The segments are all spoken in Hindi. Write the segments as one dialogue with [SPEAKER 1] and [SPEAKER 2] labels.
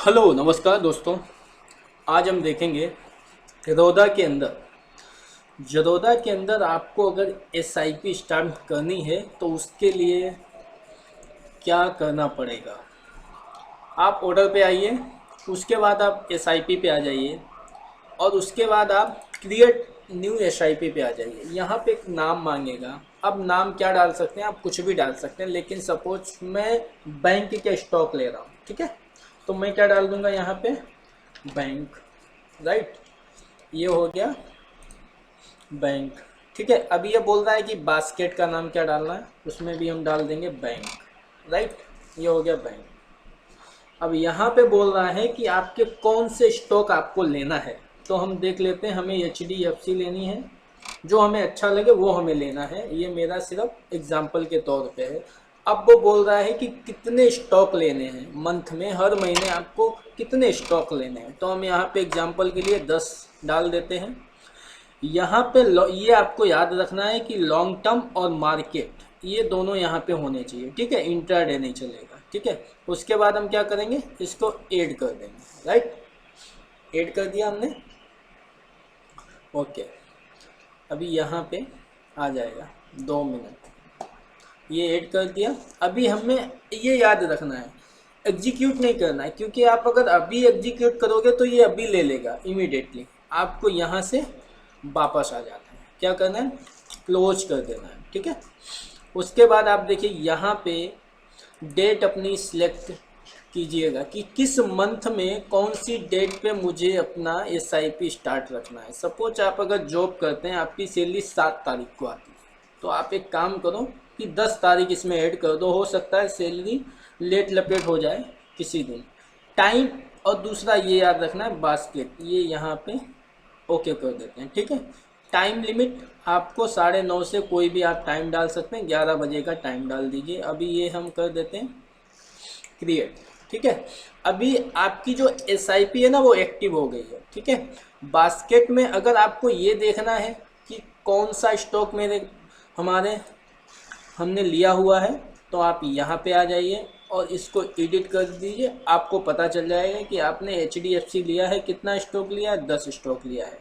[SPEAKER 1] हेलो नमस्कार दोस्तों। आज हम देखेंगे जरोधा के अंदर आपको अगर एसआईपी स्टार्ट करनी है तो उसके लिए क्या करना पड़ेगा। आप ऑर्डर पे आइए, उसके बाद आप एसआईपी पे आ जाइए और उसके बाद आप क्रिएट न्यू एसआईपी पे आ जाइए। यहाँ पे एक नाम मांगेगा। अब नाम क्या डाल सकते हैं, आप कुछ भी डाल सकते हैं, लेकिन सपोज मैं बैंक के स्टॉक ले रहा हूँ, ठीक है, तो मैं क्या डाल दूंगा यहाँ पे, बैंक, राइट। ये हो गया बैंक, ठीक है। अब ये बोल रहा है कि बास्केट का नाम क्या डालना है, उसमें भी हम डाल देंगे बैंक, राइट। ये हो गया बैंक। अब यहाँ पे बोल रहा है कि आपके कौन से स्टॉक आपको लेना है, तो हम देख लेते हैं। हमें HDFC लेनी है, जो हमें अच्छा लगे वो हमें लेना है। ये मेरा सिर्फ एग्जाम्पल के तौर पे है। अब वो बोल रहा है कि कितने स्टॉक लेने हैं मंथ में, हर महीने आपको कितने स्टॉक लेने हैं, तो हम यहाँ पे एग्जाम्पल के लिए 10 डाल देते हैं। यहाँ पे ये आपको याद रखना है कि लॉन्ग टर्म और मार्केट ये दोनों यहाँ पे होने चाहिए, ठीक है। इंट्राडे नहीं चलेगा, ठीक है। उसके बाद हम क्या करेंगे, इसको ऐड कर देंगे, राइट। ऐड कर दिया हमने, ओके। अभी यहाँ पे आ जाएगा 2 मिनट, ये ऐड कर दिया। अभी हमें ये याद रखना है, एग्जीक्यूट नहीं करना है, क्योंकि आप अगर अभी एग्जीक्यूट करोगे तो ये अभी ले लेगा इमीडिएटली। आपको यहाँ से वापस आ जाना है, क्या करना है, क्लोज कर देना है, ठीक है। उसके बाद आप देखिए यहाँ पे डेट अपनी सिलेक्ट कीजिएगा कि किस मंथ में कौन सी डेट पे मुझे अपना एसआईपी स्टार्ट रखना है। सपोज आप अगर जॉब करते हैं, आपकी सैलरी 7 तारीख को आती है, तो आप एक काम करो कि 10 तारीख इसमें ऐड कर दो। हो सकता है सैलरी लेट लपेट हो जाए किसी दिन। टाइम, और दूसरा ये याद रखना है बास्केट, ये यहाँ पे ओके कर देते हैं, ठीक है। टाइम लिमिट आपको 9:30 से कोई भी आप टाइम डाल सकते हैं, 11 बजे का टाइम डाल दीजिए। अभी ये हम कर देते हैं क्रिएट, ठीक है। अभी आपकी जो एसआईपी है ना वो एक्टिव हो गई है, ठीक है। बास्केट में अगर आपको ये देखना है कि कौन सा स्टॉक मेरे हमारे हमने लिया हुआ है, तो आप यहाँ पे आ जाइए और इसको एडिट कर दीजिए। आपको पता चल जाएगा कि आपने HDFC लिया है, कितना स्टॉक लिया है, 10 स्टॉक लिया है।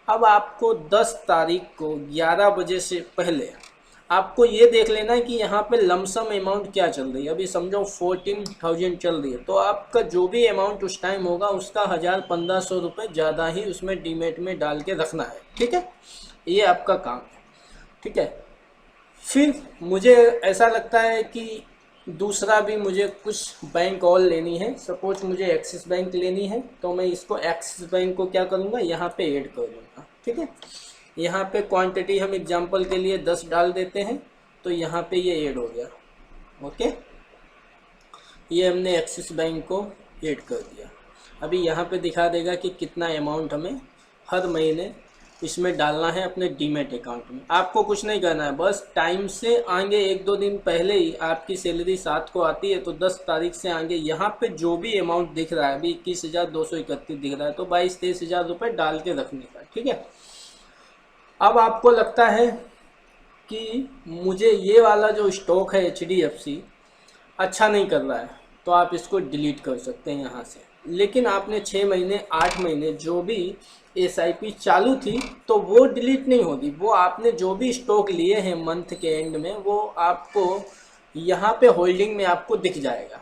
[SPEAKER 1] अब आपको 10 तारीख को 11 बजे से पहले आपको ये देख लेना है कि यहाँ पे लमसम अमाउंट क्या चल रही है। अभी समझो 14,000 चल रही है, तो आपका जो भी अमाउंट उस टाइम होगा उसका 1,000-1,500 रुपये ज़्यादा ही उसमें डीमेट में डाल के रखना है, ठीक है। ये आपका काम है, ठीक है। फिर मुझे ऐसा लगता है कि दूसरा भी मुझे कुछ बैंक और लेनी है। सपोज मुझे एक्सिस बैंक लेनी है, तो मैं इसको एक्सिस बैंक को क्या करूँगा, यहाँ पे ऐड कर दूँगा, ठीक है। यहाँ पे क्वांटिटी हम एग्जांपल के लिए 10 डाल देते हैं, तो यहाँ पे ये ऐड हो गया, ओके। ये हमने एक्सिस बैंक को ऐड कर दिया। अभी यहाँ पे दिखा देगा कि कितना अमाउंट हमें हर महीने इसमें डालना है अपने डीमेट अकाउंट में। आपको कुछ नहीं करना है, बस टाइम से आगे 1-2 दिन पहले ही आपकी सैलरी 7 को आती है, तो 10 तारीख से आगे यहाँ पे जो भी अमाउंट दिख रहा है, अभी 21,231 दिख रहा है, तो 22-23 हज़ार रुपये डाल के रखने का, ठीक है। अब आपको लगता है कि मुझे ये वाला जो स्टॉक है HDFC अच्छा नहीं कर रहा है, तो आप इसको डिलीट कर सकते हैं यहाँ से। लेकिन आपने 6 महीने 8 महीने जो भी एसआईपी चालू थी, तो वो डिलीट नहीं होगी। वो आपने जो भी स्टॉक लिए हैं मंथ के एंड में, वो आपको यहाँ पे होल्डिंग में आपको दिख जाएगा।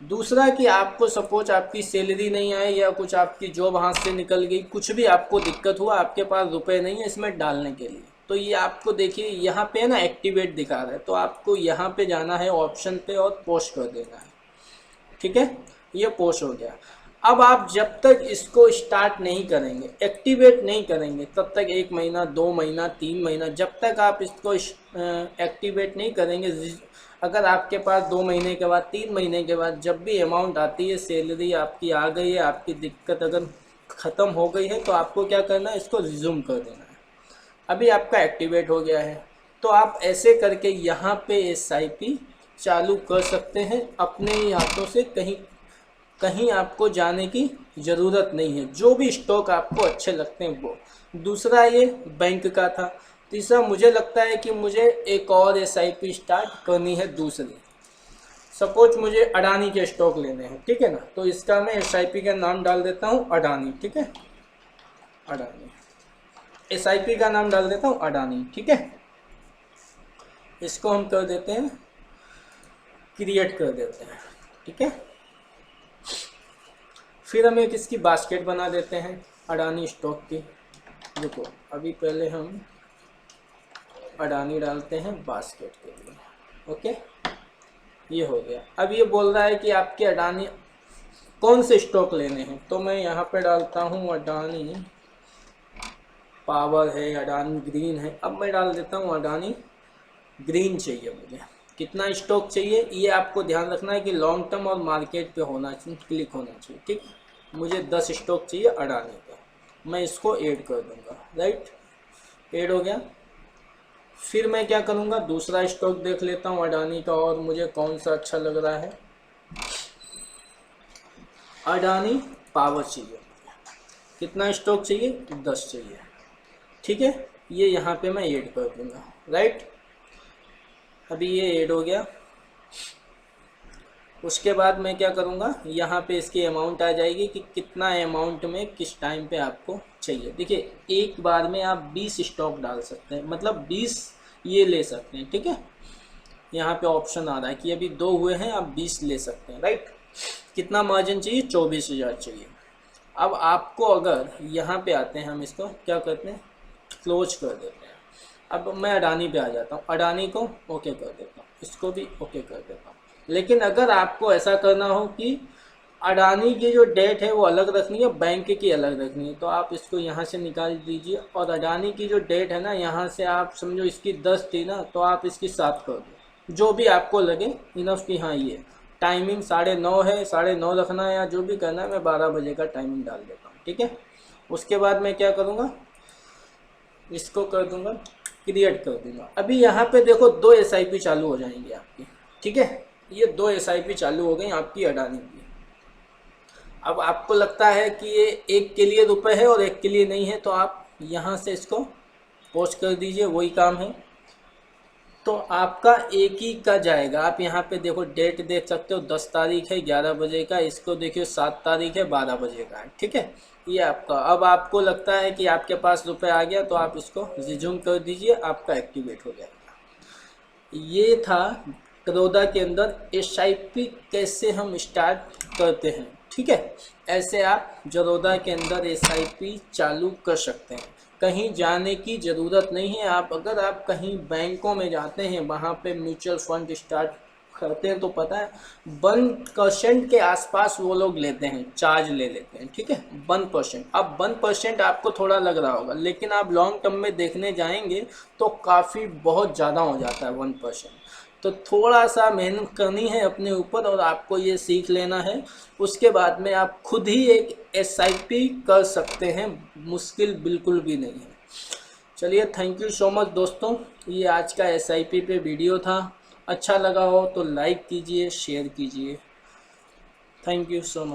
[SPEAKER 1] दूसरा कि आपको सपोज आपकी सैलरी नहीं आई या कुछ आपकी जॉब हाथ से निकल गई, कुछ भी आपको दिक्कत हुआ, आपके पास रुपए नहीं है इसमें डालने के लिए, तो ये आपको देखिए यहाँ पे है ना एक्टिवेट दिखा रहा है, तो आपको यहाँ पे जाना है ऑप्शन पे और पोस्ट कर देना है, ठीक है। ये पोस्ट हो गया। अब आप जब तक इसको स्टार्ट नहीं करेंगे, एक्टिवेट नहीं करेंगे, तब तक 1 महीना 2 महीना 3 महीना, जब तक आप इसको एक्टिवेट नहीं करेंगे, अगर आपके पास 2 महीने के बाद 3 महीने के बाद जब भी अमाउंट आती है, सैलरी आपकी आ गई है, आपकी दिक्कत अगर ख़त्म हो गई है, तो आपको क्या करना है, इसको रिज्यूम कर देना है। अभी आपका एक्टिवेट हो गया है, तो आप ऐसे करके यहाँ पे एसआईपी चालू कर सकते हैं अपने ही हाथों से। कहीं कहीं आपको जाने की ज़रूरत नहीं है। जो भी स्टॉक आपको अच्छे लगते हैं वो। दूसरा ये बैंक का था। तीसरा मुझे लगता है कि मुझे एक और एसआईपी स्टार्ट करनी है दूसरी। सपोज मुझे अडानी के स्टॉक लेने हैं, ठीक है ना, तो इसका मैं SIP का नाम डाल देता हूँ अडानी, ठीक है, अडानी, SIP का नाम डाल देता हूँ अडानी, ठीक है। इसको हम कर देते हैं, क्रिएट कर देते हैं, ठीक है। फिर हम एक इसकी बास्केट बना देते हैं अडानी स्टॉक की। देखो अभी पहले हम अडानी डालते हैं बास्केट के लिए, ओके, ये हो गया। अब ये बोल रहा है कि आपके अडानी कौन से स्टॉक लेने हैं, तो मैं यहाँ पे डालता हूँ अडानी पावर है, अडानी ग्रीन है। अब मैं डाल देता हूँ अडानी ग्रीन चाहिए मुझे। कितना स्टॉक चाहिए ये आपको ध्यान रखना है कि लॉन्ग टर्म और मार्केट पे होना चाहिए, क्लिक होना चाहिए, ठीक। मुझे 10 स्टॉक चाहिए अडानी का, मैं इसको ऐड कर दूंगा, राइट, ऐड हो गया। फिर मैं क्या करूंगा, दूसरा स्टॉक देख लेता हूँ अडानी का और मुझे कौन सा अच्छा लग रहा है। अडानी पावर चाहिए, कितना स्टॉक चाहिए, 10 चाहिए, ठीक है। ये यहाँ पे मैं ऐड कर दूंगा, राइट। अभी ये ऐड हो गया। उसके बाद मैं क्या करूँगा, यहाँ पे इसकी अमाउंट आ जाएगी कि कितना अमाउंट में किस टाइम पे आपको चाहिए। देखिए एक बार में आप 20 स्टॉक डाल सकते हैं, मतलब 20 ये ले सकते हैं, ठीक है। यहाँ पे ऑप्शन आ रहा है कि अभी 2 हुए हैं, आप 20 ले सकते हैं, राइट। कितना मार्जिन चाहिए, 24,000 चाहिए। अब आपको अगर यहाँ पे आते हैं, हम इसको क्या करते हैं, क्लोज कर देते हैं। अब मैं अडानी पे आ जाता हूँ, अडानी को ओके कर देता हूँ, इसको भी ओके कर देता हूँ। लेकिन अगर आपको ऐसा करना हो कि अडानी की जो डेट है वो अलग रखनी है, बैंक की अलग रखनी है, तो आप इसको यहाँ से निकाल दीजिए और अडानी की जो डेट है ना, यहाँ से आप समझो इसकी 10 थी ना, तो आप इसकी 7 कर दो, जो भी आपको लगे इनफ की। हाँ ये टाइमिंग 9:30 है, 9:30 रखना है या जो भी करना है, मैं 12 बजे का टाइमिंग डाल देता हूँ, ठीक है। उसके बाद मैं क्या करूँगा, इसको कर दूँगा, क्रिएट कर दूँगा। अभी यहाँ पे देखो 2 SIP चालू हो जाएंगी आपकी, ठीक है। ये 2 SIP चालू हो गई आपकी अडानी की। अब आपको लगता है कि ये एक के लिए रुपए है और एक के लिए नहीं है, तो आप यहाँ से इसको पोस्ट कर दीजिए, वही काम है। तो आपका एक ही का जाएगा। आप यहाँ पे देखो डेट देख सकते हो, 10 तारीख है 11 बजे का, इसको देखिए 7 तारीख है 12 बजे का है, ठीक है। ये आपका, अब आपको लगता है कि आपके पास रुपए आ गया, तो आप इसको रिज्यूम कर दीजिए, आपका एक्टिवेट हो जाएगा। ये था करोदा के अंदर SIP कैसे हम स्टार्ट करते हैं, ठीक है। ऐसे आप जरोदा के अंदर SIP चालू कर सकते हैं, कहीं जाने की ज़रूरत नहीं है। अगर आप कहीं बैंकों में जाते हैं, वहाँ पे म्यूचुअल फंड स्टार्ट करते हैं, तो पता है 1% के आसपास वो लोग लेते हैं, चार्ज ले लेते हैं, ठीक है, 1%। अब 1% आपको थोड़ा लग रहा होगा, लेकिन आप लॉन्ग टर्म में देखने जाएंगे तो काफ़ी बहुत ज़्यादा हो जाता है 1%। तो थोड़ा सा मेहनत करनी है अपने ऊपर और आपको ये सीख लेना है। उसके बाद में आप खुद ही एक SIP कर सकते हैं, मुश्किल बिल्कुल भी नहीं है। चलिए, थैंक यू सो मच दोस्तों, ये आज का SIP पे वीडियो था। अच्छा लगा हो तो लाइक कीजिए, शेयर कीजिए। Thank you so much.